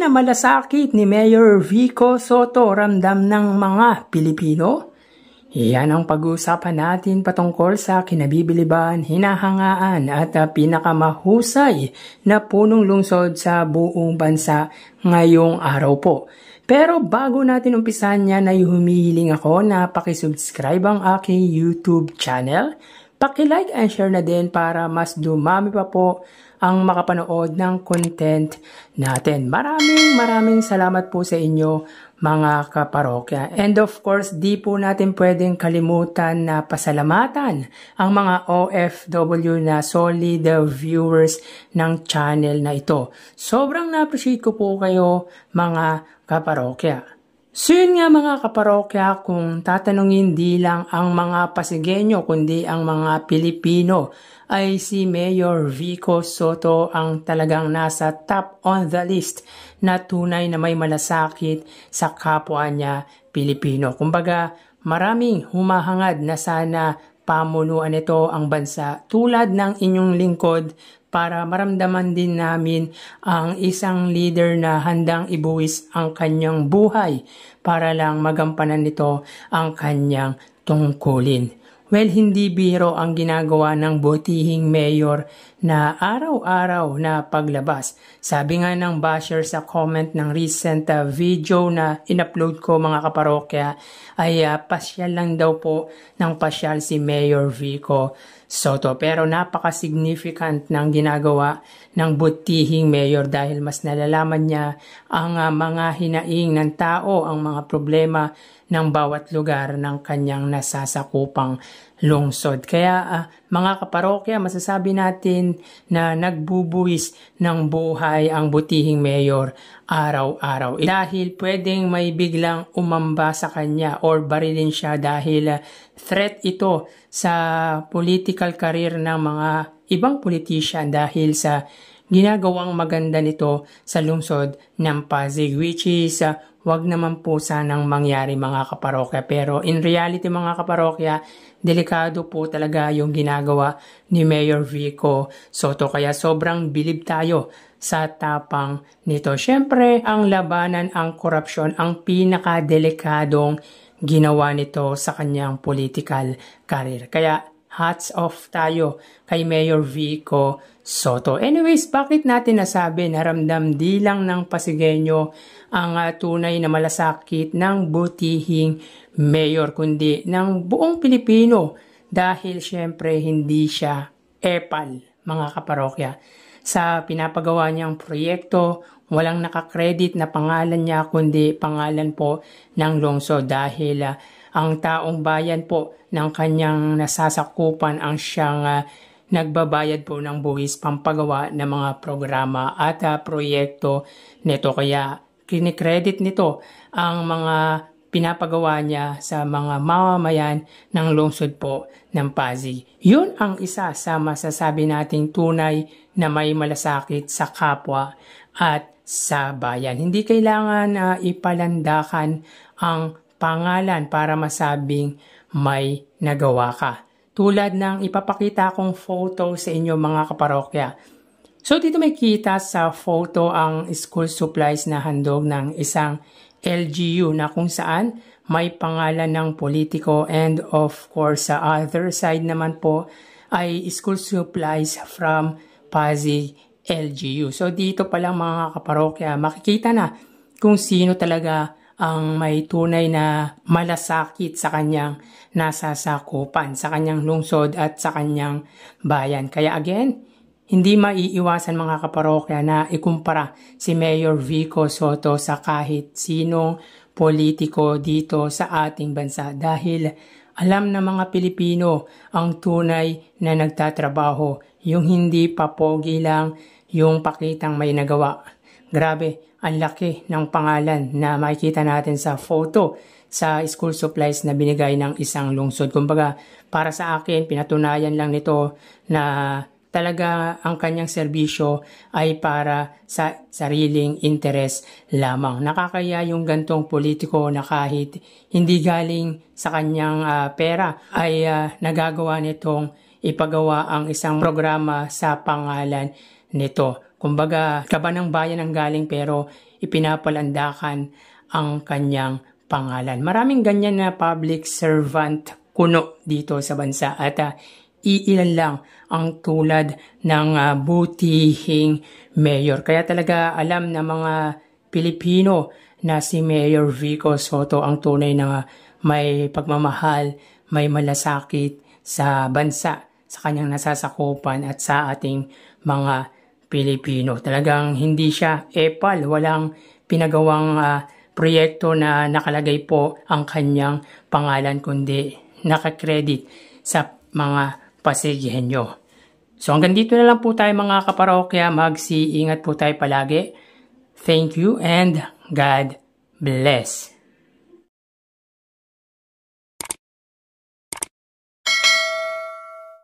Tunay na malasakit ni Mayor Vico Sotto ramdam ng mga Pilipino? Iyan ang pag-uusapan natin patungkol sa kinabibiliban, hinahangaan at pinakamahusay na punong lungsod sa buong bansa ngayong araw po. Pero bago natin umpisan yan ay humihiling ako na pakisubscribe ang aking YouTube channel. Paki-like and share na din para mas dumami pa po ang makapanood ng content natin. Maraming salamat po sa inyo mga kaparokya. And of course, di po natin pwedeng kalimutan na pasalamatan ang mga OFW na solid viewers ng channel na ito. Sobrang na-appreciate ko po kayo mga kaparokya. So yun nga mga kaparokya, kung tatanungin di lang ang mga Pasigueño kundi ang mga Pilipino ay si Mayor Vico Sotto ang talagang nasa top on the list na tunay na may malasakit sa kapwa niya Pilipino. Kumbaga maraming humahangad na sana pamunuan ito ang bansa tulad ng inyong lingkod para maramdaman din namin ang isang leader na handang ibuwis ang kanyang buhay para lang magampanan nito ang kanyang tungkulin. Well, hindi biro ang ginagawa ng butihing mayor na araw-araw na paglabas. Sabi nga ng basher sa comment ng recent video na in-upload ko mga kaparokya ay pasyal lang daw po ng pasyal si Mayor Vico Sotto. Pero napaka-significant ng ginagawa ng butihing mayor dahil mas nalalaman niya ang mga hinaing ng tao, ang mga problema ng bawat lugar ng kanyang nasasakupang lungsod. Kaya mga kaparokya, masasabi natin na nagbubuwis ng buhay ang butihing mayor araw-araw. Dahil pwedeng may biglang umamba sa kanya or barilin siya dahil threat ito sa political career ng mga ibang politician dahil sa ginagawang maganda nito sa lungsod ng Pasig, which is wag naman po sanang mangyari mga kaparokya. Pero in reality mga kaparokya, delikado po talaga yung ginagawa ni Mayor Vico Sotto. Kaya sobrang bilib tayo sa tapang nito. Siyempre, ang labanan, ang korupsyon, ang pinakadelikadong ginawa nito sa kanyang political career. Kaya hats off tayo kay Mayor Vico Sotto. Anyways, bakit natin nasabi na ramdam di lang ng Pasigueño ang tunay na malasakit ng butihing mayor kundi ng buong Pilipino dahil syempre hindi siya epal mga kaparokya. Sa pinapagawa niyang proyekto, walang nakakredit na pangalan niya kundi pangalan po ng lungsod dahil ang taong bayan po ng kanyang nasasakupan ang siyang nagbabayad po ng buwis pampagawa ng mga programa at proyekto nito. Kaya kinikredit nito ang mga pinapagawa niya sa mga mamamayan ng lungsod po ng Pasig. Yun ang isa sa masasabi nating tunay na may malasakit sa kapwa at sa bayan. Hindi kailangan ipalandakan ang pangalan para masabing may nagawa ka. Tulad ng ipapakita kong photo sa inyo mga kaparokya. So dito may kita sa photo ang school supplies na handog ng isang LGU na kung saan may pangalan ng politiko and of course sa other side naman po ay school supplies from Pasig LGU. So dito pa lang mga kaparokya makikita na kung sino talaga ang may tunay na malasakit sa kanyang nasasakupan, sa kanyang lungsod at sa kanyang bayan. Kaya again, hindi maiiwasan mga kaparokya na ikumpara si Mayor Vico Sotto sa kahit sinong politiko dito sa ating bansa dahil alam ng mga Pilipino ang tunay na nagtatrabaho, yung hindi papogi lang, yung pakitang may nagawa. Grabe, ang laki ng pangalan na makikita natin sa photo sa school supplies na binigay ng isang lungsod. Kumbaga, para sa akin, pinatunayan lang nito na talaga ang kanyang serbisyo ay para sa sariling interes lamang. Nakakaya yung gantong politiko na kahit hindi galing sa kanyang pera ay nagagawa nitong ipagawa ang isang programa sa pangalan nito. Kumbaga, kaba ng bayan ang galing pero ipinapalandakan ang kanyang pangalan. Maraming ganyan na public servant kuno dito sa bansa at iilan lang ang tulad ng butihing mayor. Kaya talaga alam na mga Pilipino na si Mayor Vico Sotto ang tunay na may pagmamahal, may malasakit sa bansa, sa kanyang nasasakupan at sa ating mga Pilipino. Talagang hindi siya epal, walang pinagawang proyekto na nakalagay po ang kanyang pangalan kundi nakakredit sa mga Pasigueño. So hanggang dito na lang po tayo mga kaparokya, mag-iingat po tayo palagi. Thank you and God bless.